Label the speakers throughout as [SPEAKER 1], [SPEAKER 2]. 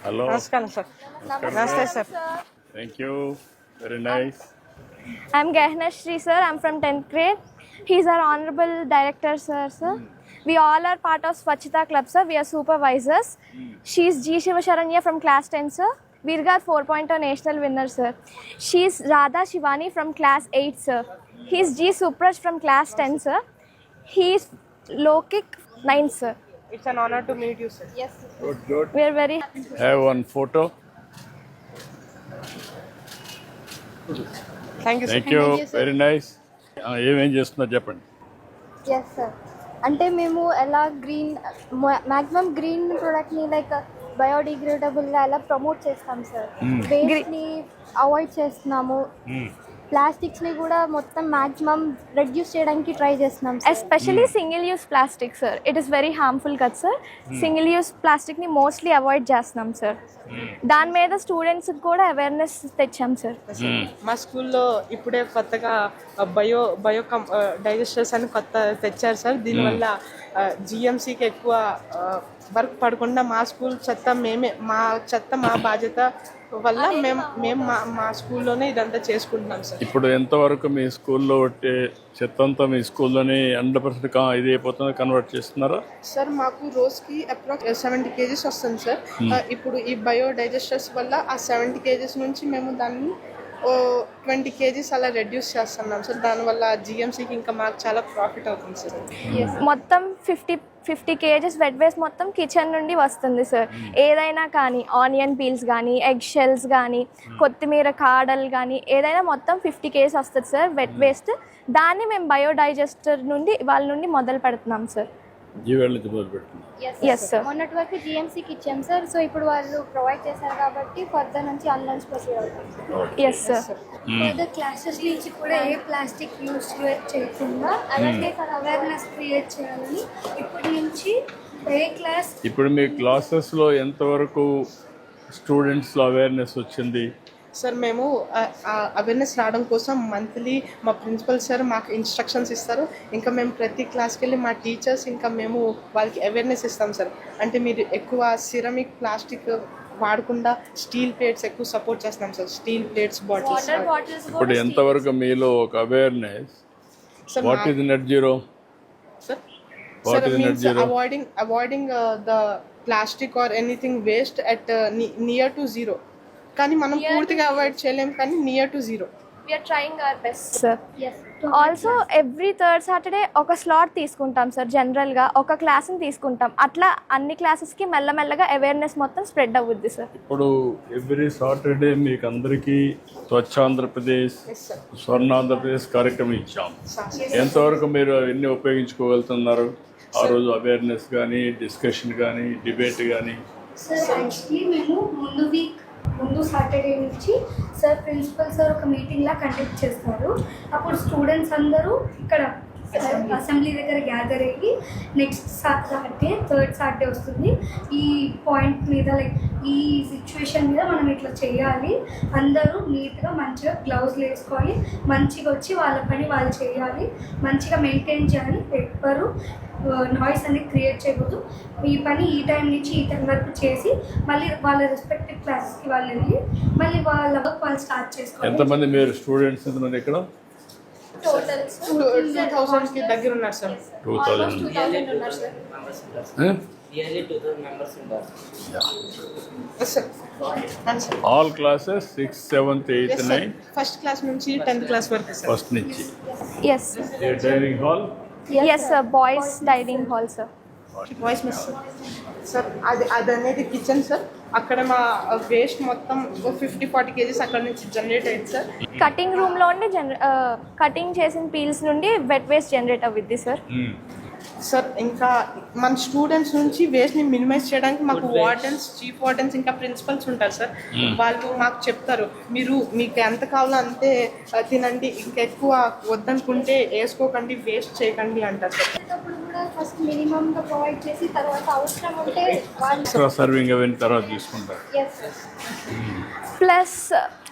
[SPEAKER 1] Hello.
[SPEAKER 2] Namaskaram, sir. Namaste, sir.
[SPEAKER 1] Thank you. Very nice.
[SPEAKER 3] I'm Gehna Shri, sir. I'm from 10th grade. He's our honorable director, sir. We all are part of Swachhata Club, sir. We are supervisors. She's G. Shivasharanya from class 10, sir. Virga 4.0 national winner, sir. She's Radha Shivani from class 8, sir. He's G. Supraj from class 10, sir. He's Lokik 9, sir.
[SPEAKER 2] It's an honor to meet you, sir.
[SPEAKER 3] Yes,
[SPEAKER 1] Good, good.
[SPEAKER 3] we are very happy.
[SPEAKER 1] Have one photo.
[SPEAKER 2] Thank you, sir.
[SPEAKER 1] Thank you. Very nice. ఏమేం చేస్తున్నారు చెప్పండి.
[SPEAKER 4] Yes sir అంటే మేము ఎలా green maximum green ప్రోడక్ట్ని like బయోడిగ్రేడబుల్గా ఎలా promote చేస్తాం sir. వేస్ట్ని avoid చేస్తున్నాము. ప్లాస్టిక్స్ని కూడా మొత్తం మ్యాక్సిమం రెడ్యూస్ చేయడానికి ట్రై చేస్తున్నాం sir.
[SPEAKER 3] Especially single use plastic, sir. It is very harmful కదా sir. Single use plastic ని mostly avoid చేస్తున్నాం సార్. దాని మీద స్టూడెంట్స్ కూడా అవేర్నెస్ తెచ్చాం సార్.
[SPEAKER 2] మా స్కూల్లో ఇప్పుడే కొత్తగా బయో డైజెస్టర్స్ అని కొత్త తెచ్చారు సార్. దీనివల్ల జిఎంసీకి ఎక్కువ వర్క్ పడకుండా మా స్కూల్ చెత్త మా బాధ్యత వల్ల మేము మా స్కూల్లోనే ఇదంతా చేసుకుంటున్నాం సార్.
[SPEAKER 1] ఇప్పుడు ఎంతవరకు మీ స్కూల్లో వచ్చే చెత్త అంతా మీ స్కూల్లోనే 100% ఇది అయిపోతుందో కన్వర్ట్ చేస్తున్నారా?
[SPEAKER 2] సార్ మాకు రోజుకి అప్రాక్స్ 70 kgs వస్తుంది సార్. ఇప్పుడు ఈ బయో డైజెస్టర్స్ వల్ల ఆ 70 kgs నుంచి మేము దాన్ని 20 kgs అలా రెడ్యూస్ చేస్తున్నాం సార్. దానివల్ల జిఎంసీకి ఇంకా మాకు చాలా ప్రాఫిట్ అవుతుంది సార్.
[SPEAKER 3] మొత్తం 50 kgs వెట్ వేస్ట్ మొత్తం కిచెన్ నుండి వస్తుంది సార్. ఏదైనా కానీ ఆనియన్ పీల్స్ కానీ ఎగ్ షెల్స్ కానీ కొత్తిమీర కాడలు కానీ ఏదైనా మొత్తం 50 kgs వస్తుంది సార్ వెట్ వేస్ట్. దాన్ని మేము బయోడైజెస్టర్ నుండి వాళ్ళ నుండి మొదలు పెడుతున్నాం సార్.
[SPEAKER 1] జీవేళ్ళ నుంచి మొదలు పెడుతున్నాం.
[SPEAKER 3] Yes sir.
[SPEAKER 4] మొన్నటి వరకు జిఎంసీకి ఇచ్చాం సార్. సో ఇప్పుడు వాళ్ళు ప్రొవైడ్ చేశారు కాబట్టి ఫర్దర్ నుంచి ఆన్లైన్ ప్రొసీడ్ అవుతాం.
[SPEAKER 3] Yes sir.
[SPEAKER 4] ఫర్దర్ క్లాసెస్ నుంచి కూడా ఏ ప్లాస్టిక్ యూస్ చేయకుండా అలాగే అవేర్నెస్ క్రియేట్ చేయాలని ఇప్పటి నుంచి ఏ క్లాస్.
[SPEAKER 1] ఇప్పుడు మీ క్లాసెస్లో ఎంతవరకు స్టూడెంట్స్లో అవేర్నెస్ వచ్చింది?
[SPEAKER 2] సార్ మేము అవేర్నెస్ రావడం కోసం మంత్లీ మా ప్రిన్సిపల్ సార్ మాకు ఇన్స్ట్రక్షన్స్ ఇస్తారు. ఇంకా మేము ప్రతి క్లాస్కి వెళ్ళి మా టీచర్స్ ఇంకా మేము వాళ్ళకి అవేర్నెస్ ఇస్తాం సార్. అంటే మీరు ఎక్కువ సిరమిక్ ప్లాస్టిక్ వాడకుండా స్టీల్ ప్లేట్స్ ఎక్కువ సపోర్ట్ చేస్తున్నాం సార్. Steel plates bottles.
[SPEAKER 1] ఇప్పుడు ఎంతవరకు మీలో ఒక awareness? What is net zero?
[SPEAKER 2] Sir, means avoiding the plastic or anything waste at near to zero. కానీ మనం పూర్తిగా అవాయిడ్ చేయలేం కానీ near to zero.
[SPEAKER 3] We are trying our best, sir. Yes. Also, every third Saturday ఒక slot తీసుకుంటాం sir. జనరల్గా ఒక క్లాస్ని తీసుకుంటాం. అట్లా అన్ని క్లాసెస్కి మెల్లమెల్లగా అవేర్నెస్ మొత్తం స్ప్రెడ్ అవుద్ది సార్.
[SPEAKER 1] ఇప్పుడు ఎవ్రీ సాటర్డే మీకు అందరికీ స్వచ్ఛ ఆంధ్రప్రదేశ్, స్వర్ణాంధ్రప్రదేశ్ కార్యక్రమం ఇచ్చాం. ఎంతవరకు మీరు ఎన్ని ఉపయోగించుకోగలుగుతున్నారు? ఆ రోజు అవేర్నెస్ కానీ డిస్కషన్ కానీ డిబేట్ కానీ?
[SPEAKER 4] సార్ యాక్చువల్లీ మేము ముందు సాటర్డే నుంచి సార్ ప్రిన్సిపల్ సార్ ఒక మీటింగ్ లా కండక్ట్ చేస్తారు. అప్పుడు స్టూడెంట్స్ అందరూ ఇక్కడ అసెంబ్లీ దగ్గర గ్యాదర్ అయ్యి నెక్స్ట్ సాటర్డే థర్డ్ సాటర్డే వస్తుంది ఈ పాయింట్ మీద లైక్ ఈ సిచ్యువేషన్ మీద మనం ఇట్లా చేయాలి. అందరూ నీట్గా మంచిగా గ్లౌజ్లు వేసుకోవాలి. మంచిగా వచ్చి వాళ్ళ పని వాళ్ళు చేయాలి. మంచిగా మెయింటైన్ చేయాలి. ఎవ్వరు నాయిస్ అనేది క్రియేట్ చేయకూడదు. ఈ పని ఈ టైం నుంచి ఈ టైం వరకు చేసి మళ్ళీ వాళ్ళ రెస్పెక్టివ్ క్లాసెస్కి వాళ్ళు వెళ్ళి మళ్ళీ వాళ్ళ వర్క్ వాళ్ళు స్టార్ట్ చేసుకోవాలి.
[SPEAKER 1] ఎంతమంది మీరు స్టూడెంట్స్ ఎంతమంది ఇక్కడ?
[SPEAKER 4] టోటల్
[SPEAKER 2] 2000 దగ్గర ఉన్నారు సార్.
[SPEAKER 1] 2000
[SPEAKER 4] ఉన్నారు sir.
[SPEAKER 5] Nearly 2000 members in that.
[SPEAKER 1] All classes 6th 7th 8th 9th
[SPEAKER 2] first class నుంచి 10th క్లాస్ వరకు సార్.
[SPEAKER 1] ఫస్ట్ నుంచి.
[SPEAKER 3] Yes
[SPEAKER 1] dining hall.
[SPEAKER 3] Yes sir. Boys dining hall sir.
[SPEAKER 2] Voice miss sir. అది అనేది kitchen sir. అక్కడ మా waste మొత్తం 50-40 kgs అక్కడ నుంచి జనరేట్ అయ్యింది సార్.
[SPEAKER 3] కటింగ్ రూమ్లో ఉండి కటింగ్ చేసిన పీల్స్ నుండి వెట్ వేస్ట్ జనరేట్ అవుద్ది సార్.
[SPEAKER 2] సార్ ఇంకా మన స్టూడెంట్స్ నుంచి వేస్ట్ని మినిమైజ్ చేయడానికి మాకు వార్డెన్స్, చీఫ్ వార్డెన్స్ ఇంకా ప్రిన్సిపల్స్ ఉంటారు సార్. వాళ్ళు మాకు చెప్తారు మీకు ఎంత కావాలో అంతే తినండి, ఇంకెక్కువ వద్దనుకుంటే వేసుకోకండి, వేస్ట్ చేయకండి అంటారు సార్.
[SPEAKER 4] ఫస్ట్ మినిమంగా ప్రొవైడ్ చేసి తర్వాత అవసరం ఉంటే
[SPEAKER 1] ఎక్స్ట్రా సర్వింగ్ అవన్నీ తర్వాత తీసుకుంటారు.
[SPEAKER 3] ప్లస్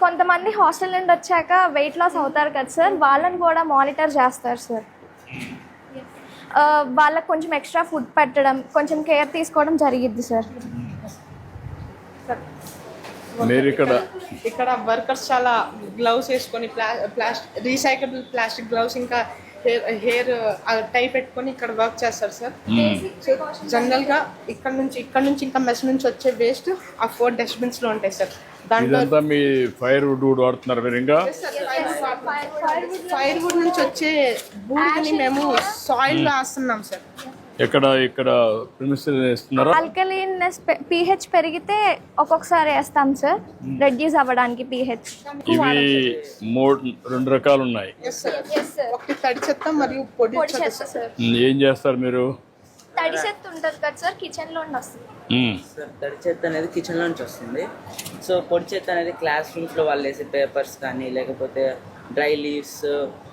[SPEAKER 3] కొంతమంది హాస్టల్ నుండి వచ్చాక వెయిట్ లాస్ అవుతారు కదా సార్. వాళ్ళని కూడా మానిటర్ చేస్తారు సార్. వాళ్ళకి కొంచెం ఎక్స్ట్రా ఫుడ్ పెట్టడం, కొంచెం కేర్ తీసుకోవడం జరిగిద్ది సార్.
[SPEAKER 1] మీరు ఇక్కడ
[SPEAKER 2] ఇక్కడ వర్కర్స్ చాలా గ్లౌస్ వేసుకొని రీసైక్లబుల్ ప్లాస్టిక్ గ్లౌస్ ఇంకా హెయిర్ టై పెట్టుకొని ఇక్కడ వర్క్ చేస్తారు సార్. సో జనరల్గా ఇక్కడ నుంచి ఇంకా మెస్ నుంచి వచ్చే వేస్ట్ ఆ 4 డస్ట్బిన్స్లో ఉంటాయి సార్. దాంట్లో
[SPEAKER 1] ఇదంతా మీ ఫైర్ వుడ్ వాడుతున్నారు మీరు ఇంకా?
[SPEAKER 2] ఫైర్ వుడ్ నుంచి వచ్చే బూడిదని మేము సాయిల్ లో వేస్తున్నాం సార్.
[SPEAKER 1] ఇక్కడ ప్రిమిసెస్ వేస్తున్నారా?
[SPEAKER 3] ఆల్కలీన్నెస్ pH పెరిగితే ఒక్కొక్కసారి వేస్తాం సార్, రెడ్యూస్ అవ్వడానికి pH.
[SPEAKER 1] ఇవి 2 రకాలు ఉన్నాయి.
[SPEAKER 2] ఒకటి తడి చెత్త మరియు పొడి చెత్త సార్.
[SPEAKER 1] ఏం చేస్తారు మీరు?
[SPEAKER 3] తడి చెత్త ఉంటుంది కదా సార్, కిచెన్ లో వస్తుంది.
[SPEAKER 5] సార్ తడి చెత్త అనేది కిచెన్ నుంచి వస్తుంది. సో పొడి చెత్త అనేది క్లాస్ రూమ్స్ లో వాళ్ళు వేసే పేపర్స్ కానీ లేకపోతే డ్రై లీవ్స్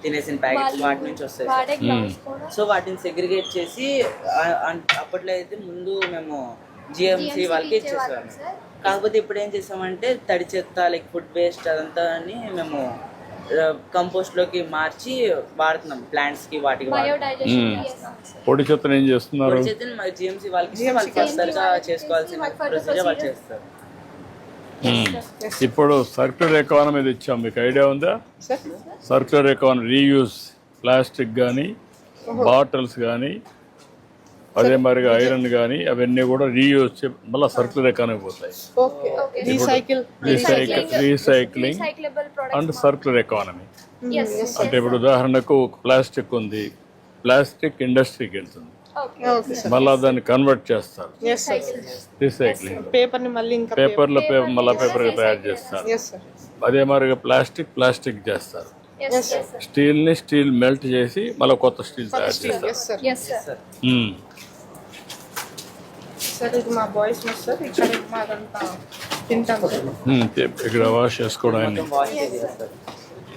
[SPEAKER 5] తినేసిన ప్యాకెట్స్ వాటి నుంచి వస్తాయి సార్. సో వాటిని సెగ్రిగేట్ చేసి అప్పట్లో అయితే ముందు మేము జిఎంసి వాళ్ళకి ఇచ్చేసాము. కాకపోతే ఇప్పుడు ఏం చేసామంటే తడి చెత్త లైక్ ఫుడ్ వేస్ట్ అదంతా అని మేము కంపోస్ట్ లోకి మార్చి వాడుతున్నాం ప్లాంట్స్ కి వాటికి.
[SPEAKER 1] పొడి చెత్తను ఏం చేస్తున్నారు?
[SPEAKER 5] పొడి చెత్తని జిఎంసి వాళ్ళకి ఇస్తే వాళ్ళు ఫర్దర్గా చేసుకోవాల్సిన ప్రొసీజర్ వాళ్ళు చేస్తారు.
[SPEAKER 1] ఇప్పుడు సర్క్యులర్ ఎకానమీ ఇచ్చాం, మీకు ఐడియా ఉందా? సర్క్యులర్ ఎకానమీ రీయూజ్ ప్లాస్టిక్ కానీ బాటిల్స్ కానీ అదే మరిగా ఐరన్ కానీ అవన్నీ కూడా రీయూజ్ మళ్ళీ సర్క్యులర్ ఎకానమీ పోతాయి. Recycling and circular economy. అంటే ఇప్పుడు ఉదాహరణకు ప్లాస్టిక్ ఉంది, ప్లాస్టిక్ ఇండస్ట్రీకి వెళ్తుంది, మళ్ళా దాన్ని కన్వర్ట్ చేస్తారు, రీసైక్లింగ్.
[SPEAKER 2] పేపర్ని మళ్ళీ
[SPEAKER 1] పేపర్లో మళ్ళీ పేపర్గా తయారు చేస్తారు. అదే మరిగా ప్లాస్టిక్ చేస్తారు. స్టీల్ మెల్ట్ చేసి మళ్ళీ కొత్త స్టీల్ తయారు చేస్తారు.
[SPEAKER 2] సార్ ఇది మా బాయ్స్ సార్, ఇక్కడ మాదంతా తింటాం సార్.
[SPEAKER 1] ఇక్కడ వాష్ చేసుకోవడానికి
[SPEAKER 5] వాష్ చేస్తారు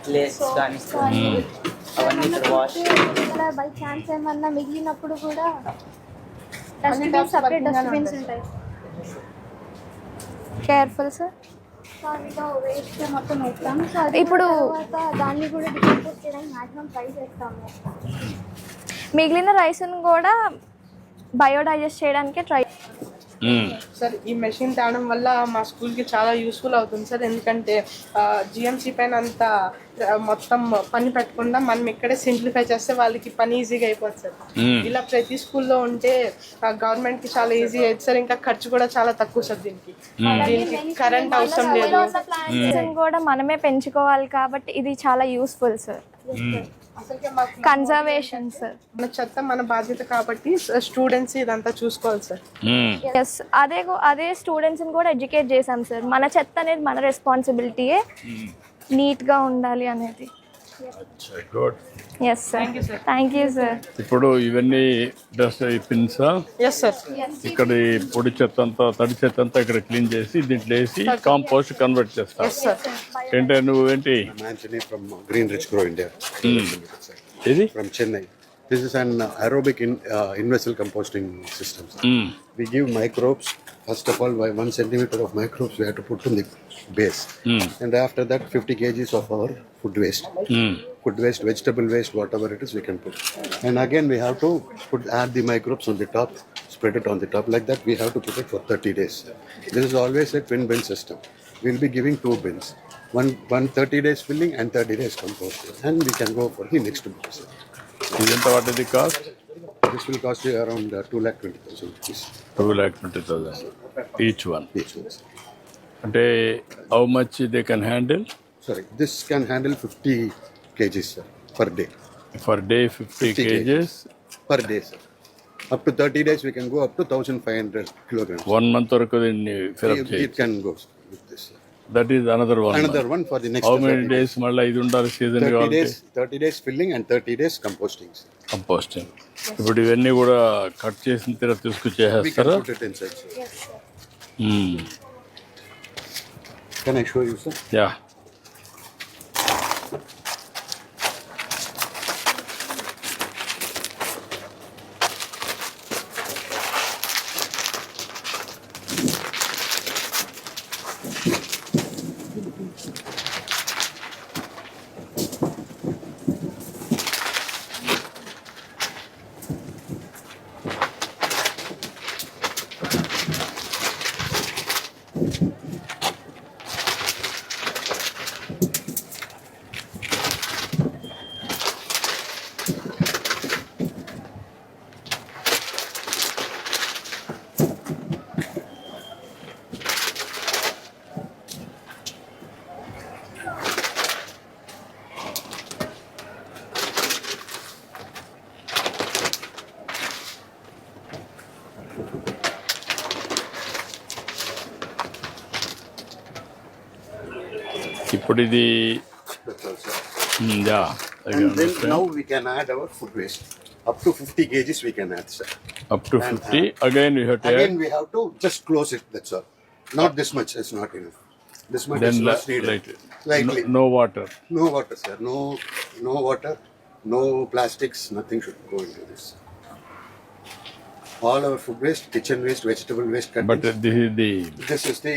[SPEAKER 5] ప్లేట్స్ కానీ అవన్నీ ఇక్కడ వాష్.
[SPEAKER 3] బై ఛాన్స్ ఏమన్నా మిగిలినప్పుడు కూడా డస్ట్బిన్స్, సెపరేట్ డస్ట్బిన్స్ ఉంటాయి. Careful sir.
[SPEAKER 4] వేస్ట్ మొత్తం వేస్తాం.
[SPEAKER 3] ఇప్పుడు
[SPEAKER 4] దాన్ని కూడా డికంపోజ్ చేయడానికి మాక్సిమం ట్రై చేస్తాము.
[SPEAKER 3] మిగిలిన రైస్ను కూడా బయోడైజెస్ట్ చేయడానికి ట్రై.
[SPEAKER 2] సార్ ఈ మెషిన్ తేవడం వల్ల మా స్కూల్కి చాలా యూస్ఫుల్ అవుతుంది సార్. ఎందుకంటే జిఎంసీ పైన అంత మొత్తం పని పెట్టకుండా మనం ఇక్కడే సింప్లిఫై చేస్తే వాళ్ళకి పని ఈజీగా అయిపోతుంది సార్. ఇలా ప్రతి స్కూల్లో ఉంటే గవర్నమెంట్కి చాలా ఈజీ అవుతుంది సార్. ఇంకా ఖర్చు కూడా చాలా తక్కువ సార్. దీనికి కరెంట్ అవసరం లేదు.
[SPEAKER 3] ప్లాంట్స్ కూడా మనమే పెంచుకోవాలి కాబట్టి ఇది చాలా యూస్ఫుల్ సార్. Conservation sir.
[SPEAKER 2] మన చెత్త మన బాధ్యత కాబట్టి స్టూడెంట్స్ ఇదంతా చూసుకోవాలి సార్.
[SPEAKER 3] ఎస్, అదే స్టూడెంట్స్ని కూడా ఎడ్యుకేట్ చేసాం సార్. మన చెత్త అనేది మన రెస్పాన్సిబిలిటీయే, నీట్గా ఉండాలి అనేది. Yes sir, thank you sir.
[SPEAKER 1] ఇప్పుడు ఇవన్నీ డస్ట్ పిన్సా?
[SPEAKER 2] Yes sir.
[SPEAKER 1] ఇక్కడ ఈ పొడి చెత్త అంతా తడి చెత్త అంతా ఇక్కడ క్లీన్ చేసి దీంట్లో వేసి కాంపోస్ట్ కన్వర్ట్ చేస్తాం. ఏంటంటే నువ్వేంటి?
[SPEAKER 6] Anthony from Green Rich Grow India.
[SPEAKER 1] ఇది
[SPEAKER 6] From Chennai. This is an aerobic in-vessel composting system. We give microbes. First of all, 1 centimeter of microbes we have to put in the base. And after that, 50 kgs of our food waste. Food waste, vegetable waste, whatever it is, we can put. And again, we have to add the microbes on the top, spread it on the top. Like that, we have to put it for 30 days. This is always a twin bin system. We'll be giving 2 bins. One 30 days filling and 30 days composting. And we can go for the next box.
[SPEAKER 1] ఇది ఎంత పడ్డది cost?
[SPEAKER 6] This will cost you around 2,20,000 rupees.
[SPEAKER 1] 2,20,000 each one.
[SPEAKER 6] Each one.
[SPEAKER 1] అంటే how much they can handle?
[SPEAKER 6] Sorry, this can handle 50 kgs, sir, per day.
[SPEAKER 1] For day 50 kgs
[SPEAKER 6] Per day, sir. Up to 30 days, we can go up to 1,500 kilograms.
[SPEAKER 1] 1 month వరకు దీన్ని fill up
[SPEAKER 6] It
[SPEAKER 1] చేయొచ్చు.
[SPEAKER 6] can go with this. Sir.
[SPEAKER 1] That is another one.
[SPEAKER 6] Another one for the next
[SPEAKER 1] how many
[SPEAKER 6] 30
[SPEAKER 1] days మళ్ళీ ఇది ఉండాలి season
[SPEAKER 6] 30
[SPEAKER 1] కాబట్టి?
[SPEAKER 6] days, 30 days filling and 30 days composting. Sir.
[SPEAKER 1] Composting. ఇప్పుడు ఇవన్నీ కూడా కట్ చేసిన తర్వాత
[SPEAKER 6] We can
[SPEAKER 1] తీసుకొచ్చేస్తారా?
[SPEAKER 6] put it inside, sir. Can I show you, sir?
[SPEAKER 1] Yeah. ఇప్పుడు ఇది
[SPEAKER 6] That's all, sir.
[SPEAKER 1] Yeah
[SPEAKER 6] And then now we can add our food waste. Up to 50 kgs we can add, sir.
[SPEAKER 1] Up to 50 again you have to
[SPEAKER 6] Again, we have to just close it. That's all. Not this much. It's not enough. This much
[SPEAKER 1] then
[SPEAKER 6] is not needed. Lightly.
[SPEAKER 1] No water
[SPEAKER 6] No water, sir. No water. No plastics. Nothing should go into this. All our food waste, kitchen waste, vegetable waste.
[SPEAKER 1] But
[SPEAKER 6] cuttings.
[SPEAKER 1] This is the
[SPEAKER 6] This is the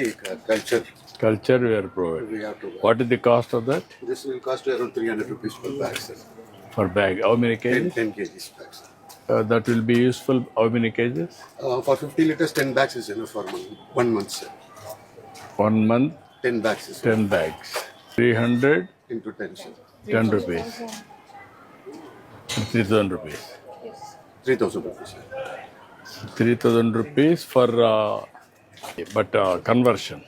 [SPEAKER 6] culture
[SPEAKER 1] culture we are providing.
[SPEAKER 6] we have to.
[SPEAKER 1] What is the cost of that
[SPEAKER 6] This will cost you around 300 rupees per bag, sir.
[SPEAKER 1] for bag? How many kgs?
[SPEAKER 6] 10 kgs bags.
[SPEAKER 1] That will be useful. How many kgs?
[SPEAKER 6] For 50 liters, 10 bags is enough for 1 month, sir.
[SPEAKER 1] 1 month,
[SPEAKER 6] 10 bags is
[SPEAKER 1] 10 bags. 300,
[SPEAKER 6] into 10, sir.
[SPEAKER 1] 10 rupees. 3,000 rupees.
[SPEAKER 6] 3,000 rupees, sir.
[SPEAKER 1] 3,000 rupees for but conversion.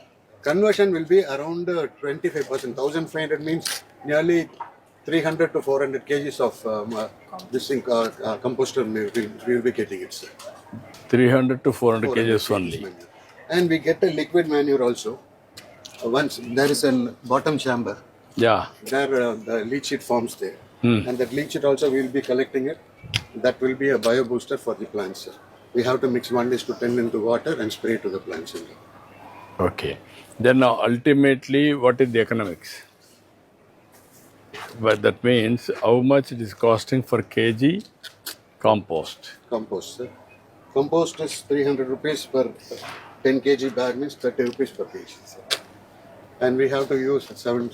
[SPEAKER 6] Conversion will be around 25%. 1,500 means nearly 300 to 400 kgs of this thing, composter we will be getting it, sir.
[SPEAKER 1] 300 to 400 kgs only.
[SPEAKER 6] Manure. And we get a liquid manure also. Once there is a bottom chamber,
[SPEAKER 1] Yeah.
[SPEAKER 6] there the leach sheet forms there. And that leach sheet also we will be collecting it. That will be a bio booster for the plants, sir. We have to mix 1:10 into water and spray to the plants.
[SPEAKER 1] Okay. Then ultimately, what is the economics? But that means how much it is costing for kg compost.
[SPEAKER 6] Compost, sir. Compost is 300 rupees per 10 kg bag, means 30 rupees per kg, sir. And we have to use 7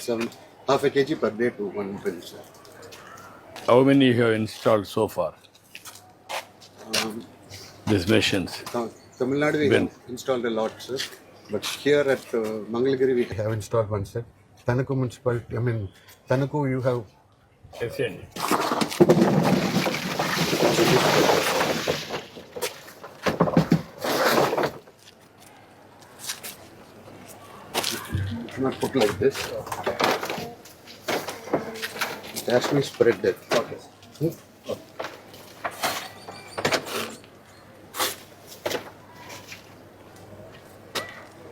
[SPEAKER 6] half a kg per day to 1 bin, sir.
[SPEAKER 1] How many you have installed so far? These machines.
[SPEAKER 6] Tamil Nadu we have installed a lot, sir. But here at Mangalagiri we have installed one, sir. Tanaku municipality, Tanaku you have.
[SPEAKER 1] Yes, అండి.
[SPEAKER 6] Not put like this. It has to be spread there. Okay.